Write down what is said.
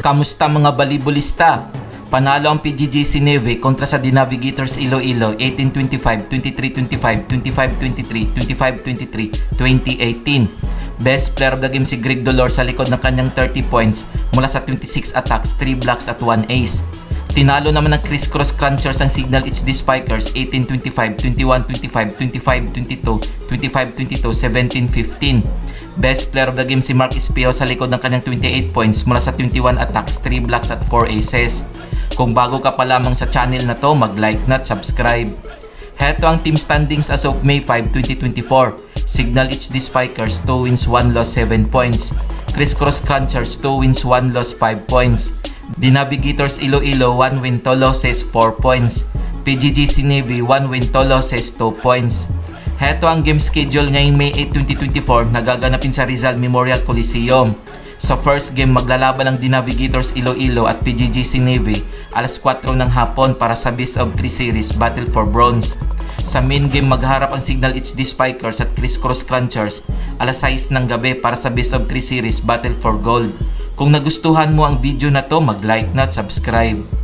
Kamusta mga balibulista? Panalo ang PGGC Navy kontra sa The Navigators Iloilo 18-25, 23-25, 25-23, 25-23, 2018. Best player of the game si Greg Dolor sa likod ng kanyang 30 points mula sa 26 attacks, 3 blocks at 1 ace. Tinalo naman ng Criss Cross Crunchers ang Signal HD Spikers 18-25, 21-25, 25-22, 25-22, 17-15. Best player of the game si Mark Espio sa likod ng kanyang 28 points mula sa 21 attacks, 3 blocks at 4 aces. Kung bago ka pa lamang sa channel na to, mag-like na at subscribe. Heto ang team standings as of May 5, 2024. Signal HD Spikers 2 wins 1 loss 7 points. Criss Cross Crunchers 2 wins 1 loss 5 points. The Navigators Iloilo 1 win 2 losses 4 points. PGGC Navy 1 win 2 losses 2 points. Heto ang game schedule ngayong May 8, 2024 na gaganapin sa Rizal Memorial Coliseum. Sa first game, maglalaban ang The Navigators Iloilo at PGGC Navy alas 4 ng hapon para sa Best of 3 Series Battle for Bronze. Sa main game, magharap ang Signal HD Spikers at Criss Cross Crunchers alas 6 ng gabi para sa Best of 3 Series Battle for Gold. Kung nagustuhan mo ang video na to, mag-like na at subscribe.